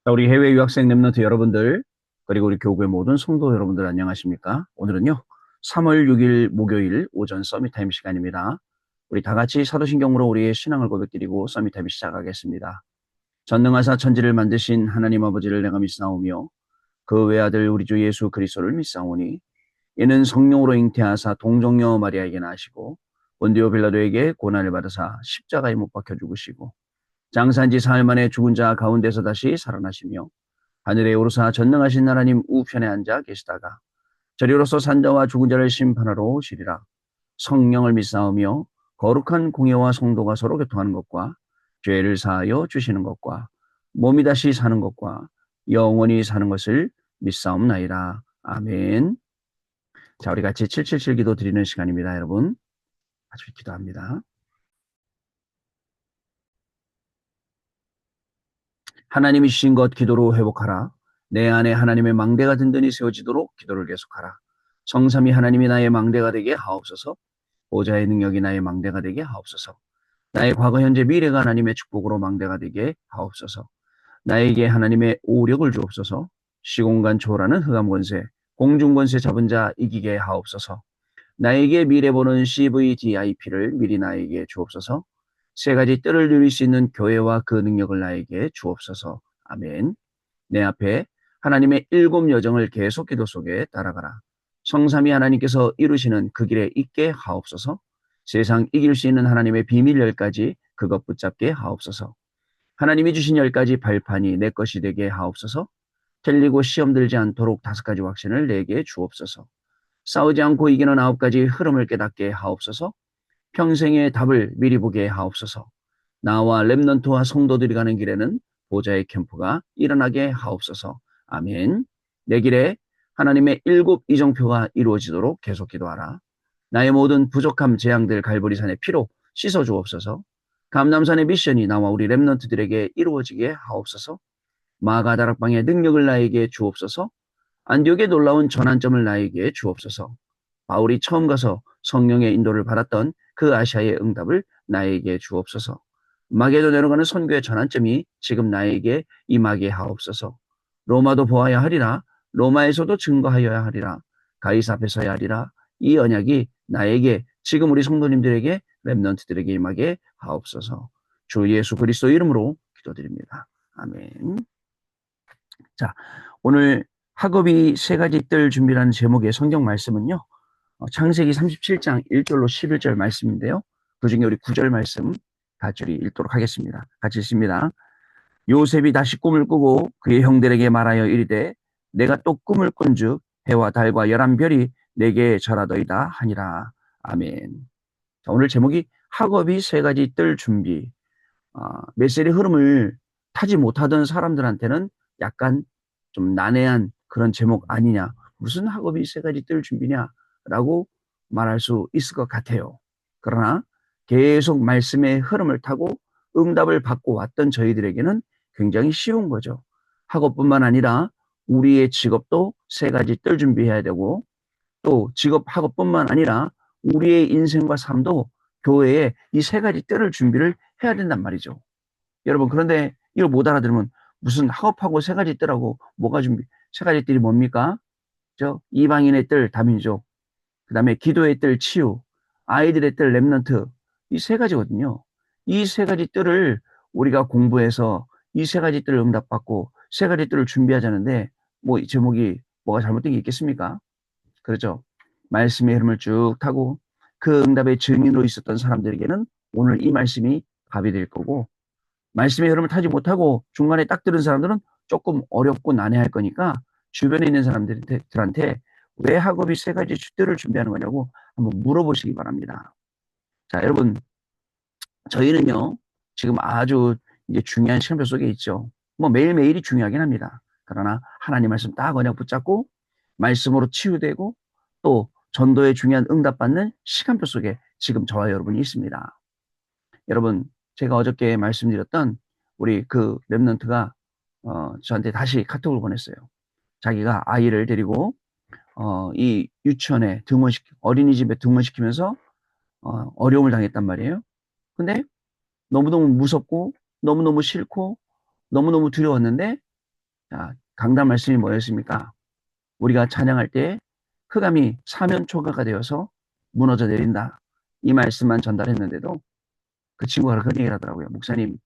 자, 우리 해외 유학생 랩런트 여러분들, 그리고 우리 교구의 모든 성도 여러분들 안녕하십니까? 오늘은요, 3월 6일 목요일 오전 서밋타임 시간입니다. 우리 다 같이 사도신경으로 우리의 신앙을 고백드리고 서밋타임 시작하겠습니다. 전능하사 천지를 만드신 하나님 아버지를 내가 믿사오며 그 외아들 우리 주 예수 그리스도를 믿사오니 이는 성령으로 잉태하사 동정녀 마리아에게 나시고 본디오 빌라도에게 고난을 받으사 십자가에 못 박혀 죽으시고 장사한 지 사흘 만에 죽은 자 가운데서 다시 살아나시며 하늘에 오르사 전능하신 하나님 우편에 앉아 계시다가 저리로서 산자와 죽은 자를 심판하러 오시리라. 성령을 믿사오며 거룩한 공예와 성도가 서로 교통하는 것과 죄를 사하여 주시는 것과 몸이 다시 사는 것과 영원히 사는 것을 믿사옵나이다. 아멘. 자, 우리 같이 777 기도 드리는 시간입니다, 여러분. 같이 기도합니다. 하나님이 주신 것 기도로 회복하라. 내 안에 하나님의 망대가 든든히 세워지도록 기도를 계속하라. 성삼위 하나님이 나의 망대가 되게 하옵소서. 보좌의 능력이 나의 망대가 되게 하옵소서. 나의 과거, 현재, 미래가 하나님의 축복으로 망대가 되게 하옵소서. 나에게 하나님의 오력을 주옵소서. 시공간 초월하는 흑암 권세, 공중 권세 잡은 자 이기게 하옵소서. 나에게 미래 보는 CVDIP를 미리 나에게 주옵소서. 세 가지 뜰을 누릴 수 있는 교회와 그 능력을 나에게 주옵소서. 아멘. 내 앞에 하나님의 일곱 여정을 계속 기도 속에 따라가라. 성삼위 하나님께서 이루시는 그 길에 있게 하옵소서. 세상 이길 수 있는 하나님의 비밀 열까지 그것 붙잡게 하옵소서. 하나님이 주신 10가지 발판이 내 것이 되게 하옵소서. 틀리고 시험 들지 않도록 5가지 확신을 내게 주옵소서. 싸우지 않고 이기는 9가지 흐름을 깨닫게 하옵소서. 평생의 답을 미리 보게 하옵소서. 나와 렘넌트와 성도들이 가는 길에는 보좌의 캠프가 일어나게 하옵소서. 아멘. 내 길에 하나님의 일곱 이정표가 이루어지도록 계속 기도하라. 나의 모든 부족함, 재앙들 갈보리산의 피로 씻어 주옵소서. 감남산의 미션이 나와 우리 렘넌트들에게 이루어지게 하옵소서. 마가다락방의 능력을 나에게 주옵소서. 안디옥의 놀라운 전환점을 나에게 주옵소서. 바울이 처음 가서 성령의 인도를 받았던 그 아시아의 응답을 나에게 주옵소서. 마게도 내려가는 선교의 전환점이 지금 나에게 임하게 하옵소서. 로마도 보아야 하리라. 로마에서도 증거하여야 하리라. 가이사 앞에 서야 하리라. 이 언약이 나에게 지금 우리 성도님들에게 렘넌트들에게 임하게 하옵소서. 주 예수 그리스도 이름으로 기도드립니다. 아멘. 자, 오늘 학업이 세 가지 뜰 준비라는 제목의 성경 말씀은요. 창세기 37장 1절로 11절 말씀인데요. 그중에 우리 9절 말씀 같이 읽도록 하겠습니다. 같이 읽습니다. 요셉이 다시 꿈을 꾸고 그의 형들에게 말하여 이르되 내가 또 꿈을 꾼즉 해와 달과 11별이 내게 절하더이다 하니라. 아멘. 자, 오늘 제목이 학업이 세 가지 뜰 준비. 메시지 흐름을 타지 못하던 사람들한테는 약간 좀 난해한 그런 제목 아니냐. 무슨 학업이 세 가지 뜰 준비냐라고 말할 수 있을 것 같아요. 그러나 계속 말씀의 흐름을 타고 응답을 받고 왔던 저희들에게는 굉장히 쉬운 거죠. 학업뿐만 아니라 우리의 직업도 세 가지 뜰 준비해야 되고 또 직업 학업뿐만 아니라 우리의 인생과 삶도 교회에 이 세 가지 뜰을 준비를 해야 된단 말이죠. 여러분, 그런데 이걸 못 알아들으면 무슨 학업하고 세 가지 뜰하고 뭐가 준비, 세 가지 뜰이 뭡니까? 이방인의 뜰, 다민족, 그 다음에 기도의 뜰, 치유, 아이들의 뜰, 랩넌트, 이 세 가지거든요. 이 세 가지 뜰을 우리가 공부해서 이 세 가지 뜰을 응답받고 세 가지 뜰을 준비하자는데 뭐 이 제목이 뭐가 잘못된 게 있겠습니까? 그렇죠. 말씀의 흐름을 쭉 타고 그 응답의 증인으로 있었던 사람들에게는 오늘 이 말씀이 답이 될 거고 말씀의 흐름을 타지 못하고 중간에 딱 들은 사람들은 조금 어렵고 난해할 거니까 주변에 있는 사람들한테 왜 학업이 세 가지 뜰을 준비하는 거냐고 한번 물어보시기 바랍니다. 자, 여러분, 저희는요, 지금 아주 이제 중요한 시간표 속에 있죠. 뭐 매일매일이 중요하긴 합니다. 그러나 하나님 말씀 딱 언약 붙잡고 말씀으로 치유되고 또 전도에 중요한 응답받는 시간표 속에 지금 저와 여러분이 있습니다. 여러분, 제가 어저께 말씀드렸던 우리 그 랩런트가 저한테 다시 카톡을 보냈어요. 자기가 아이를 데리고 이 유치원에 어린이집에 등원시키면서 어려움을 당했단 말이에요. 근데 너무너무 무섭고 너무너무 싫고 너무너무 두려웠는데 자, 강단 말씀이 뭐였습니까? 우리가 찬양할 때 흑암이 사면초가가 되어서 무너져 내린다. 이 말씀만 전달했는데도 그 친구가 그런 얘기를 하더라고요. 목사님,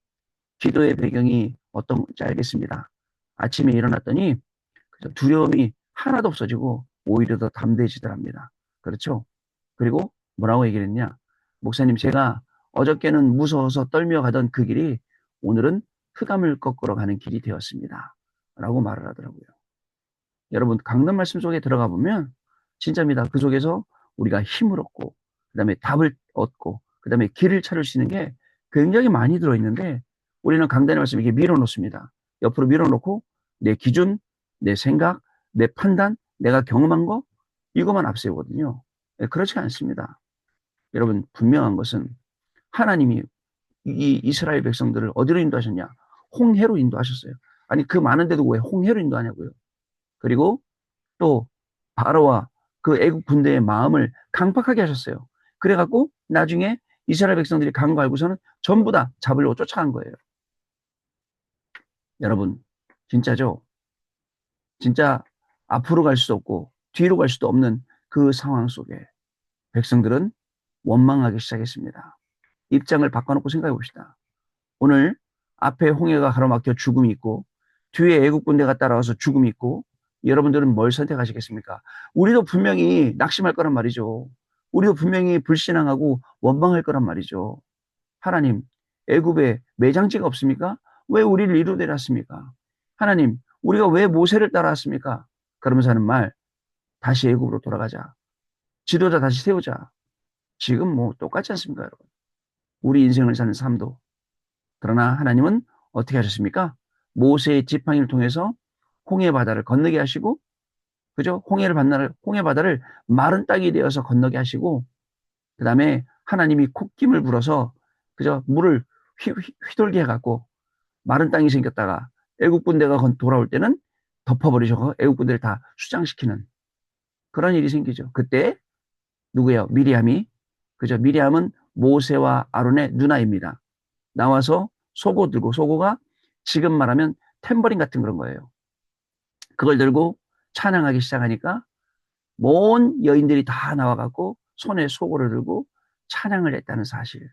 기도의 배경이 어떤 건지 알겠습니다. 아침에 일어났더니 두려움이 하나도 없어지고 오히려 더 담대해지더랍니다. 그렇죠? 그리고 뭐라고 얘기를 했냐? 목사님, 제가 어저께는 무서워서 떨며 가던 그 길이 오늘은 흑암을 꺾으러 가는 길이 되었습니다. 라고 말을 하더라고요. 여러분, 강단 말씀 속에 들어가 보면 진짜입니다. 그 속에서 우리가 힘을 얻고, 그 다음에 답을 얻고, 그 다음에 길을 찾을 수 있는 게 굉장히 많이 들어있는데 우리는 강단의 말씀 이렇게 밀어놓습니다. 옆으로 밀어놓고 내 기준, 내 생각, 내 판단, 내가 경험한 거 이것만 앞세우거든요. 그렇지 않습니다. 여러분, 분명한 것은 하나님이 이 이스라엘 백성들을 어디로 인도하셨냐? 홍해로 인도하셨어요. 아니, 그 많은데도 왜 홍해로 인도하냐고요. 그리고 또 바로와 그 애국 군대의 마음을 강팍하게 하셨어요. 그래갖고 나중에 이스라엘 백성들이 간 거 알고서는 전부 다 잡으려고 쫓아간 거예요. 여러분, 진짜죠? 진짜 앞으로 갈 수도 없고 뒤로 갈 수도 없는 그 상황 속에 백성들은 원망하기 시작했습니다. 입장을 바꿔놓고 생각해 봅시다. 오늘 앞에 홍해가 가로막혀 죽음이 있고 뒤에 애국 군대가 따라와서 죽음이 있고 여러분들은 뭘 선택하시겠습니까? 우리도 분명히 낙심할 거란 말이죠. 우리도 분명히 불신앙하고 원망할 거란 말이죠. 하나님, 애굽에 매장지가 없습니까? 왜 우리를 이리로 데려왔습니까? 하나님, 우리가 왜 모세를 따라왔습니까? 그러면서 하는 말, 다시 애굽으로 돌아가자. 지도자 다시 세우자. 지금 뭐 똑같지 않습니까, 여러분? 우리 인생을 사는 삶도. 그러나 하나님은 어떻게 하셨습니까? 모세의 지팡이를 통해서 홍해 바다를 건너게 하시고, 그죠? 홍해 바다를 마른 땅이 되어서 건너게 하시고, 그 다음에 하나님이 콧김을 불어서, 그죠? 물을 휘돌게 해갖고, 마른 땅이 생겼다가, 애국 군대가 돌아올 때는 덮어버리셔서 애국 군대를 다 수장시키는 그런 일이 생기죠. 그때, 누구예요? 미리암이, 그죠? 미리암은 모세와 아론의 누나입니다. 나와서 소고 들고, 소고가 지금 말하면 탬버린 같은 그런 거예요. 그걸 들고 찬양하기 시작하니까 모든 여인들이 다 나와갖고 손에 소고를 들고 찬양을 했다는 사실.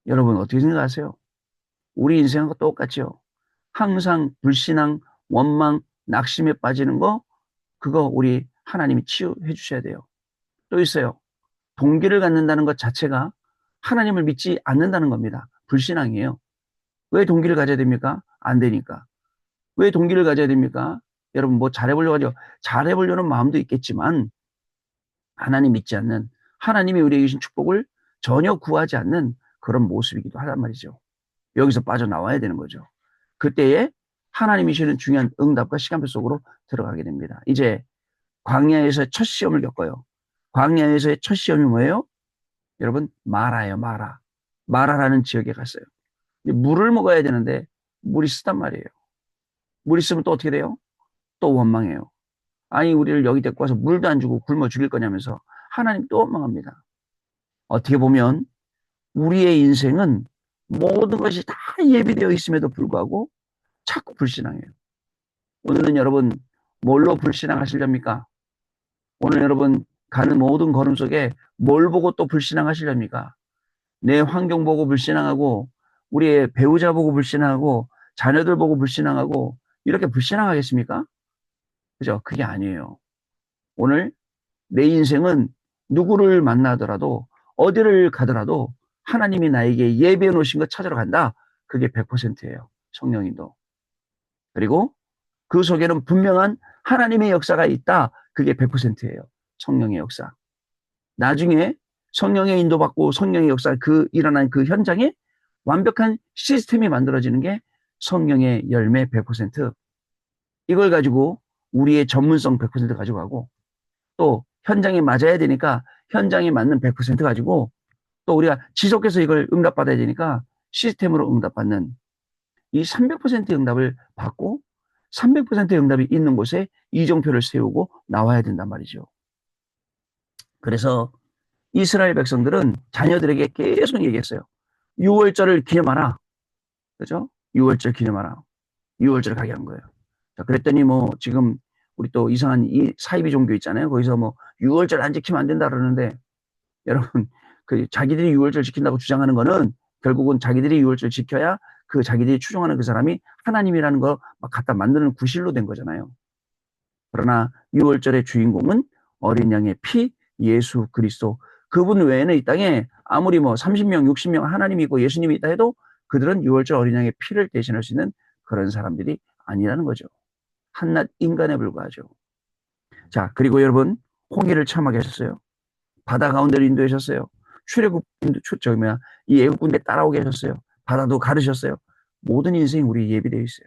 여러분 어떻게 생각하세요? 우리 인생과 똑같죠. 항상 불신앙, 원망, 낙심에 빠지는 거 그거 우리 하나님이 치유해 주셔야 돼요. 또 있어요. 동기를 갖는다는 것 자체가 하나님을 믿지 않는다는 겁니다. 불신앙이에요. 왜 동기를 가져야 됩니까? 안 되니까. 왜 동기를 가져야 됩니까? 여러분 뭐 잘해보려고 하죠. 잘해보려는 마음도 있겠지만 하나님 믿지 않는 하나님이 우리에게 주신 축복을 전혀 구하지 않는 그런 모습이기도 하단 말이죠. 여기서 빠져나와야 되는 거죠. 그때에 하나님이 주시는 중요한 응답과 시간표 속으로 들어가게 됩니다. 이제 광야에서 첫 시험을 겪어요. 광야에서의 첫 시험이 뭐예요? 여러분 마라예요. 마라라는 지역에 갔어요. 물을 먹어야 되는데 물이 쓰단 말이에요. 물이 쓰면 또 어떻게 돼요? 또 원망해요. 아니 우리를 여기 데리고 와서 물도 안 주고 굶어 죽일 거냐면서 하나님 또 원망합니다. 어떻게 보면 우리의 인생은 모든 것이 다 예비되어 있음에도 불구하고 자꾸 불신앙해요. 오늘은 여러분 뭘로 불신앙하시렵니까? 오늘 여러분 가는 모든 걸음 속에 뭘 보고 또 불신앙하시렵니까? 내 환경 보고 불신앙하고 우리의 배우자 보고 불신앙하고 자녀들 보고 불신앙하고 이렇게 불신앙하겠습니까? 그죠? 그게 아니에요. 오늘 내 인생은 누구를 만나더라도 어디를 가더라도 하나님이 나에게 예비해 놓으신 것 찾으러 간다. 그게 100%예요. 성령님도. 그리고 그 속에는 분명한 하나님의 역사가 있다. 그게 100%예요. 성령의 역사. 나중에 성령의 인도받고 성령의 역사 일어난 그 현장에 완벽한 시스템이 만들어지는 게 성령의 열매 100%. 이걸 가지고 우리의 전문성 100% 가지고 가고 또 현장에 맞아야 되니까 현장에 맞는 100% 가지고 또 우리가 지속해서 이걸 응답받아야 되니까 시스템으로 응답받는 이 300% 응답을 받고 300% 응답이 있는 곳에 이정표를 세우고 나와야 된단 말이죠. 그래서 이스라엘 백성들은 자녀들에게 계속 얘기했어요. 6월절을 기념하라. 그죠? 6월절 기념하라. 6월절 가게 한 거예요. 자, 그랬더니 뭐 지금 우리 또 이상한 이 사이비 종교 있잖아요. 거기서 뭐 6월절 안 지키면 안 된다 그러는데 여러분 그 자기들이 6월절 지킨다고 주장하는 거는 결국은 자기들이 6월절 지켜야 그 자기들이 추종하는 그 사람이 하나님이라는 거 막 갖다 만드는 구실로 된 거잖아요. 그러나 6월절의 주인공은 어린 양의 피 예수 그리스도. 그분 외에는 이 땅에 아무리 뭐 30명, 60명 하나님이 있고 예수님이 있다 해도 그들은 6월절 어린 양의 피를 대신할 수 있는 그런 사람들이 아니라는 거죠. 한낱 인간에 불과하죠. 자, 그리고 여러분 홍해를 참하게 하셨어요. 바다 가운데로 인도하셨어요. 출애굽 저기 뭐야 이 애굽 군대 따라오게 하셨어요. 바다도 가르셨어요. 모든 인생이 우리 예비되어 있어요.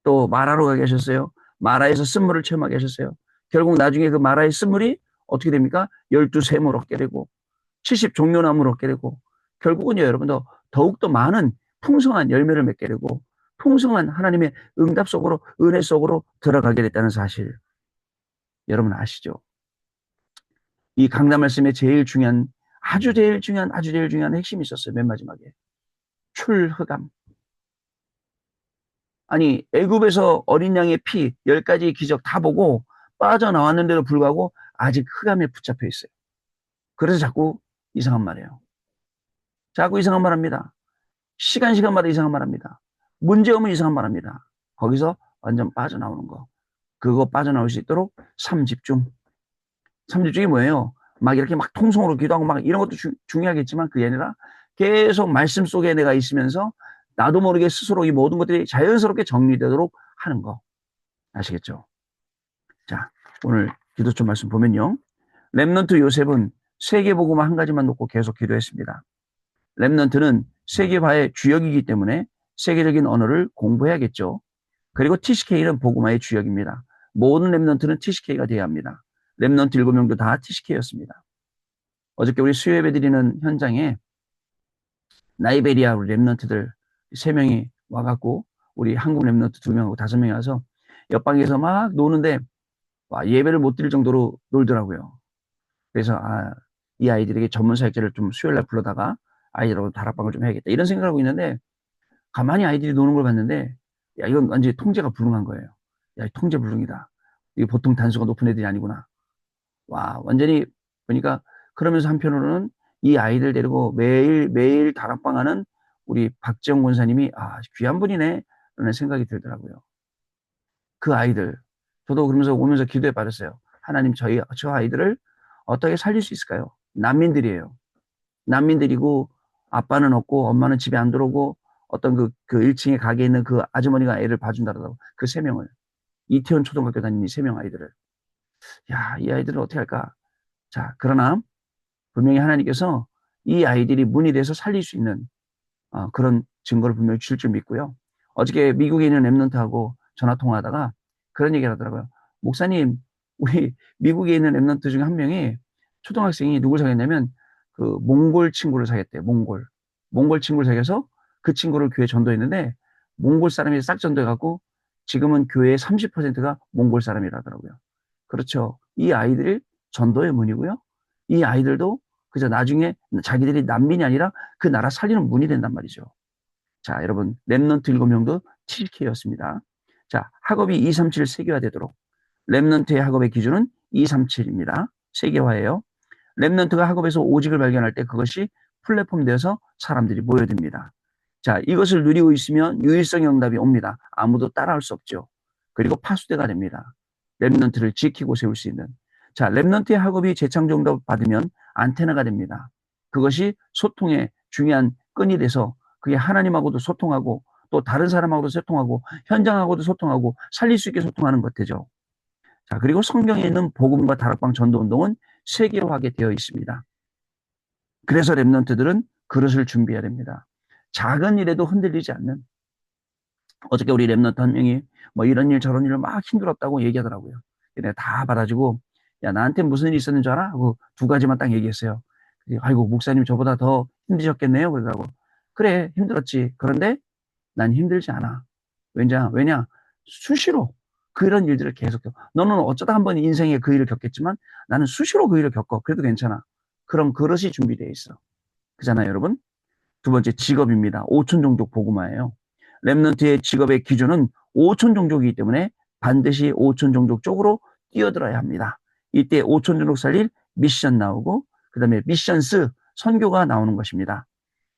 또 마라로 가게 하셨어요. 마라에서 쓴물을 체험하게 하셨어요. 결국 나중에 그 마라의 쓴물이 어떻게 됩니까? 12샘을 얻게 되고 70종려나무를 얻게 되고 결국은요 여러분 더욱더 많은 풍성한 열매를 맺게 되고 풍성한 하나님의 응답 속으로 은혜 속으로 들어가게 됐다는 사실 여러분 아시죠? 이 강단 말씀에 제일 중요한 아주 제일 중요한 핵심이 있었어요. 맨 마지막에 출흑암. 아니 애굽에서 어린 양의 피 10가지 기적 다 보고 빠져나왔는데도 불구하고 아직 흑암에 붙잡혀 있어요. 그래서 자꾸 이상한 말이에요. 자꾸 이상한 말 합니다. 시간마다 이상한 말 합니다. 문제 없으면 이상한 말 합니다. 거기서 완전 빠져나오는 거. 그거 빠져나올 수 있도록 삼집중. 삼집중이 뭐예요? 막 이렇게 막 통성으로 기도하고 막 이런 것도 중요하겠지만 그게 아니라 계속 말씀 속에 내가 있으면서 나도 모르게 스스로 이 모든 것들이 자연스럽게 정리되도록 하는 거. 아시겠죠? 자, 오늘 기도처 말씀 보면요. 렘넌트 요셉은 세계복음화 한 가지만 놓고 계속 기도했습니다. 렘넌트는 세계화의 주역이기 때문에 세계적인 언어를 공부해야겠죠. 그리고 TCK는 복음화의 주역입니다. 모든 렘넌트는 TCK가 돼야 합니다. 렘넌트 7명도 다 TCK였습니다. 어저께 우리 수요예배 드리는 현장에 나이베리아 우리 렘넌트들 3명이 와갖고 우리 한국 렘넌트 2명하고 5명이 와서 옆방에서 막 노는데 와, 예배를 못 드릴 정도로 놀더라고요. 그래서 이 아이들에게 전문 사역자를 좀 수요일날 불러다가 아이들하고 다락방을 좀 해야겠다 이런 생각을 하고 있는데 가만히 아이들이 노는 걸 봤는데 야 이건 완전히 통제가 불능한 거예요. 야 통제 불능이다. 이게 보통 단수가 높은 애들이 아니구나. 와 완전히 보니까 그러면서 한편으로는 이 아이들 데리고 매일 다락방하는 우리 박지영 권사님이 귀한 분이네 라는 생각이 들더라고요. 그 아이들 저도 그러면서 오면서 기도에 빠졌어요. 하나님 저 아이들을 어떻게 살릴 수 있을까요? 난민들이에요. 난민들이고 아빠는 없고 엄마는 집에 안 들어오고 어떤 그 1층에 가게에 있는 그 아주머니가 애를 봐준다고 그 3명을 이태원 초등학교 다니는 3명 아이들을 야, 이 아이들을 어떻게 할까? 자, 그러나 분명히 하나님께서 이 아이들이 문이 돼서 살릴 수 있는 그런 증거를 분명히 주실 줄 믿고요. 어저께 미국에 있는 랩런트하고 전화 통화하다가 그런 얘기를 하더라고요. 목사님, 우리 미국에 있는 랩런트 중에 한 명이 초등학생이 누굴 사귀었냐면 그 몽골 친구를 사귀었대요. 몽골 친구를 사귀어서 그 친구를 교회 전도했는데 몽골 사람이 싹 전도해갖고 지금은 교회의 30%가 몽골 사람이라더라고요. 그렇죠. 이 아이들이 전도의 문이고요. 이 아이들도 그저 나중에 자기들이 난민이 아니라 그 나라 살리는 문이 된단 말이죠. 자, 여러분, 랩넌트 7명도 7K였습니다. 자, 학업이 237 세계화되도록 랩넌트의 학업의 기준은 237입니다. 세계화예요. 랩넌트가 학업에서 오직을 발견할 때 그것이 플랫폼 되어서 사람들이 모여듭니다. 자, 이것을 누리고 있으면 유일성 응답이 옵니다. 아무도 따라할 수 없죠. 그리고 파수대가 됩니다. 랩넌트를 지키고 세울 수 있는. 자, 랩넌트의 학업이 재창조 응답을 받으면 안테나가 됩니다. 그것이 소통의 중요한 끈이 돼서 그게 하나님하고도 소통하고 또 다른 사람하고도 소통하고 현장하고도 소통하고 살릴 수 있게 소통하는 것 되죠. 자, 그리고 성경에 있는 복음과 다락방 전도 운동은 세계화하게 되어 있습니다. 그래서 랩넌트들은 그릇을 준비해야 됩니다. 작은 일에도 흔들리지 않는. 어저께 우리 랩넌트 한 명이 뭐 이런 일 저런 일을 막 힘들었다고 얘기하더라고요. 내가 다 받아주고 야 나한테 무슨 일이 있었는 줄 알아? 하고 2가지만 딱 얘기했어요. 아이고 목사님 저보다 더 힘드셨겠네요. 그러더라고. 그래 힘들었지. 그런데 난 힘들지 않아. 왜냐 수시로 그런 일들을 계속 겪어. 너는 어쩌다 한 번 인생에 그 일을 겪겠지만 나는 수시로 그 일을 겪어. 그래도 괜찮아. 그럼 그릇이 준비되어 있어. 그잖아요 여러분. 2번째 직업입니다. 5천 종족 복음화예요. 랩넌트의 직업의 기준은 오촌 종족이기 때문에 반드시 오촌 종족 쪽으로 뛰어들어야 합니다. 이때 오촌 종족 살릴 미션 나오고 그 다음에 미션스 선교가 나오는 것입니다.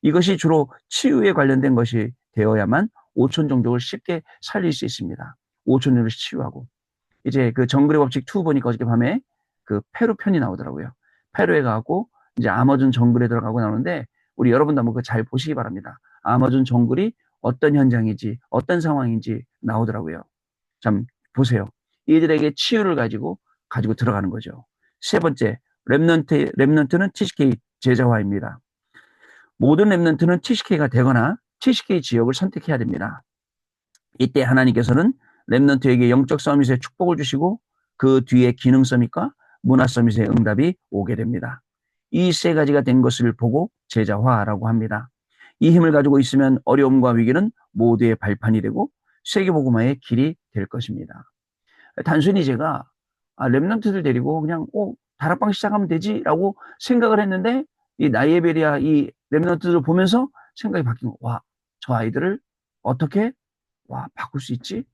이것이 주로 치유에 관련된 것이 되어야만 오촌 종족을 쉽게 살릴 수 있습니다. 오촌 종족을 치유하고 이제 그 정글의 법칙 2 보니까 어저께 밤에 그 페루 편이 나오더라고요. 페루에 가고 이제 아마존 정글에 들어가고 나오는데 우리 여러분도 한번 그거 잘 보시기 바랍니다. 아마존 정글이 어떤 현장인지 어떤 상황인지 나오더라고요. 참 보세요. 이들에게 치유를 가지고 들어가는 거죠. 세 번째, 렘넌트는 TCK 제자화입니다. 모든 렘넌트는 TCK가 되거나 TCK 지역을 선택해야 됩니다. 이때 하나님께서는 렘넌트에게 영적 서밋의 축복을 주시고 그 뒤에 기능 서밋과 문화 서밋의 응답이 오게 됩니다. 이 세 가지가 된 것을 보고 제자화라고 합니다. 이 힘을 가지고 있으면 어려움과 위기는 모두의 발판이 되고 세계복음화의 길이 될 것입니다. 단순히 제가 렘넌트들 데리고 그냥 다락방 시작하면 되지라고 생각을 했는데 이 나이에베리아 이 렘넌트들을 보면서 생각이 바뀐 거. 와, 저 아이들을 어떻게 바꿀 수 있지?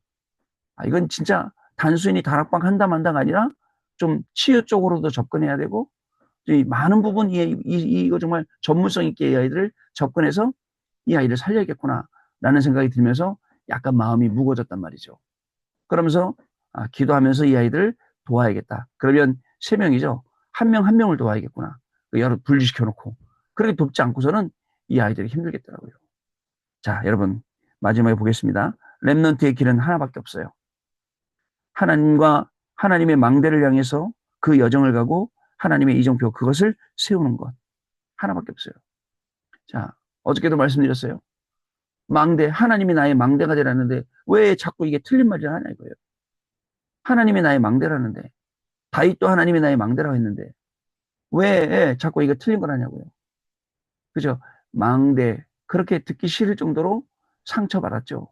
이건 진짜 단순히 다락방 한다 만다가 아니라 좀 치유 쪽으로도 접근해야 되고 이 많은 부분 이거 정말 전문성 있게 이 아이들을 접근해서 이 아이를 살려야겠구나라는 생각이 들면서 약간 마음이 무거워졌단 말이죠. 그러면서 기도하면서 이 아이들을 도와야겠다. 그러면 3명이죠. 한 명 한 명을 도와야겠구나. 여러 분리시켜놓고 그렇게 돕지 않고서는 이 아이들이 힘들겠더라고요. 자, 여러분 마지막에 보겠습니다. 렘넌트의 길은 하나밖에 없어요. 하나님과 하나님의 망대를 향해서 그 여정을 가고 하나님의 이정표 그것을 세우는 것 하나밖에 없어요. 자, 어저께도 말씀드렸어요. 망대, 하나님이 나의 망대가 되라는데 왜 자꾸 이게 틀린 말을 하냐 이거예요. 하나님이 나의 망대라는데 다윗도 하나님이 나의 망대라고 했는데 왜 자꾸 이거 틀린 걸 하냐고요. 그죠? 망대 그렇게 듣기 싫을 정도로 상처받았죠.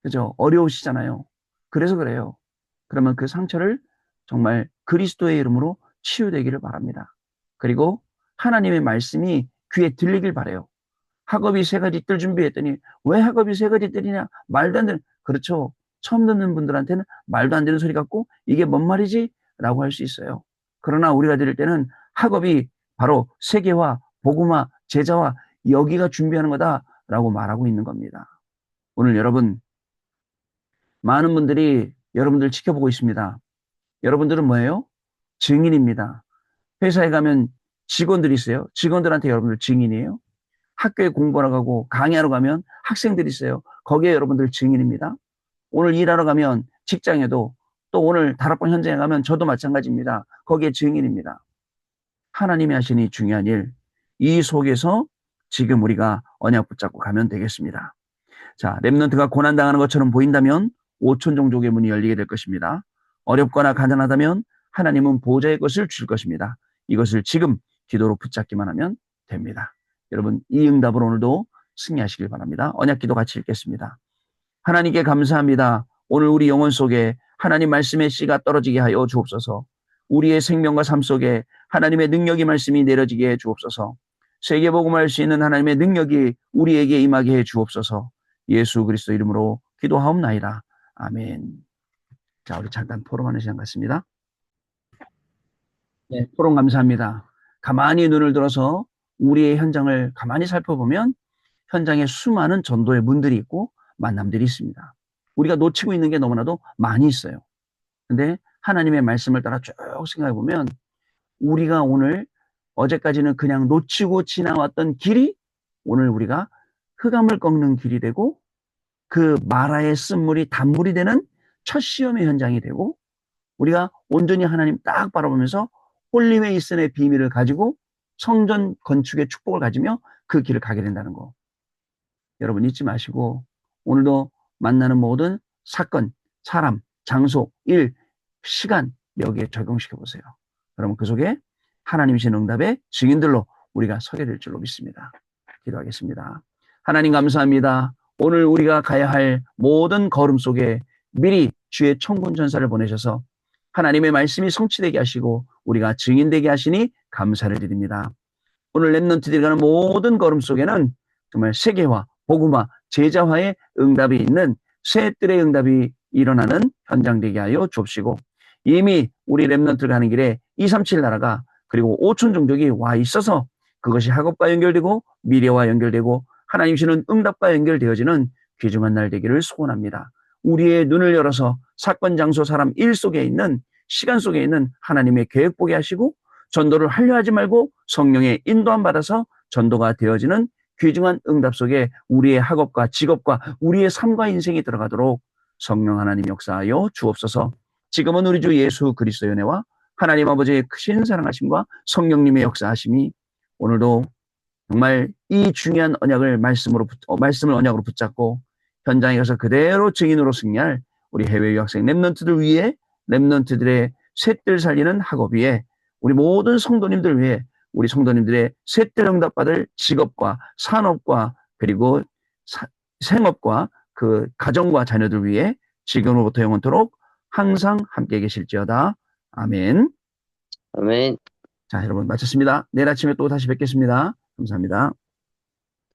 그죠? 어려우시잖아요. 그래서 그래요. 그러면 그 상처를 정말 그리스도의 이름으로 치유되기를 바랍니다. 그리고 하나님의 말씀이 귀에 들리길 바라요. 학업이 3가지 뜰 준비했더니 왜 학업이 3가지 뜰이냐? 말도 안 되는. 그렇죠. 처음 듣는 분들한테는 말도 안 되는 소리 같고 이게 뭔 말이지? 라고 할 수 있어요. 그러나 우리가 들을 때는 학업이 바로 세계화, 복음화, 제자화 여기가 준비하는 거다라고 말하고 있는 겁니다. 오늘 여러분 많은 분들이 여러분들 지켜보고 있습니다. 여러분들은 뭐예요? 증인입니다. 회사에 가면 직원들이 있어요. 직원들한테 여러분들 증인이에요. 학교에 공부하러 가고 강의하러 가면 학생들이 있어요. 거기에 여러분들 증인입니다. 오늘 일하러 가면 직장에도 또 오늘 다락방 현장에 가면 저도 마찬가지입니다. 거기에 증인입니다. 하나님이 하시니 중요한 일, 이 속에서 지금 우리가 언약 붙잡고 가면 되겠습니다. 자, 렘넌트가 고난당하는 것처럼 보인다면 5천 종족의 문이 열리게 될 것입니다. 어렵거나 가난하다면 하나님은 보좌의 것을 줄 것입니다. 이것을 지금 기도로 붙잡기만 하면 됩니다. 여러분 이 응답으로 오늘도 승리하시길 바랍니다. 언약기도 같이 읽겠습니다. 하나님께 감사합니다. 오늘 우리 영혼 속에 하나님 말씀의 씨가 떨어지게 하여 주옵소서. 우리의 생명과 삶 속에 하나님의 능력이 말씀이 내려지게 해 주옵소서. 세계복음할 수 있는 하나님의 능력이 우리에게 임하게 해 주옵소서. 예수 그리스도 이름으로 기도하옵나이다. 아멘. 자, 우리 잠깐 포럼하는 시간 같습니다. 네, 포럼 감사합니다. 가만히 눈을 들어서 우리의 현장을 가만히 살펴보면 현장에 수많은 전도의 문들이 있고 만남들이 있습니다. 우리가 놓치고 있는 게 너무나도 많이 있어요. 근데 하나님의 말씀을 따라 쭉 생각해 보면 우리가 오늘 어제까지는 그냥 놓치고 지나왔던 길이 오늘 우리가 흑암을 꺾는 길이 되고 그 마라의 쓴물이 단물이 되는 첫 시험의 현장이 되고 우리가 온전히 하나님 딱 바라보면서 홀리웨이슨의 비밀을 가지고 성전 건축의 축복을 가지며 그 길을 가게 된다는 거. 여러분 잊지 마시고 오늘도 만나는 모든 사건, 사람, 장소, 일, 시간 여기에 적용시켜 보세요. 그러면 그 속에 하나님이신 응답의 증인들로 우리가 서게 될 줄로 믿습니다. 기도하겠습니다. 하나님 감사합니다. 오늘 우리가 가야 할 모든 걸음 속에 미리 주의 천군 전사를 보내셔서 하나님의 말씀이 성취되게 하시고 우리가 증인되게 하시니 감사를 드립니다. 오늘 렘넌트들이 가는 모든 걸음 속에는 정말 세계화, 복음화, 제자화의 응답이 있는 새들의 응답이 일어나는 현장 되게 하여 주옵시고, 이미 우리 렘넌트 가는 길에 237 나라가 그리고 5천 종족이 와 있어서 그것이 학업과 연결되고 미래와 연결되고 하나님 주시는 응답과 연결되어지는 귀중한 날 되기를 소원합니다. 우리의 눈을 열어서 사건, 장소, 사람, 일 속에 있는, 시간 속에 있는 하나님의 계획 보게 하시고, 전도를 하려 하지 말고 성령의 인도함 받아서 전도가 되어지는 귀중한 응답 속에 우리의 학업과 직업과 우리의 삶과 인생이 들어가도록 성령 하나님 역사하여 주옵소서. 지금은 우리 주 예수 그리스도의 은혜와 하나님 아버지의 크신 사랑하심과 성령님의 역사하심이 오늘도 정말 이 중요한 언약을 말씀을 언약으로 붙잡고 현장에 가서 그대로 증인으로 승리할 우리 해외 유학생 렘넌트들 위해, 렘넌트들의 셋들 살리는 학업 위에, 우리 모든 성도님들 위해, 우리 성도님들의 셋들 응답받을 직업과 산업과 그리고 생업과 그 가정과 자녀들 위해 지금으로부터 영원토록 항상 함께 계실지어다. 아멘. 아멘. 자, 여러분 마쳤습니다. 내일 아침에 또 다시 뵙겠습니다. 감사합니다.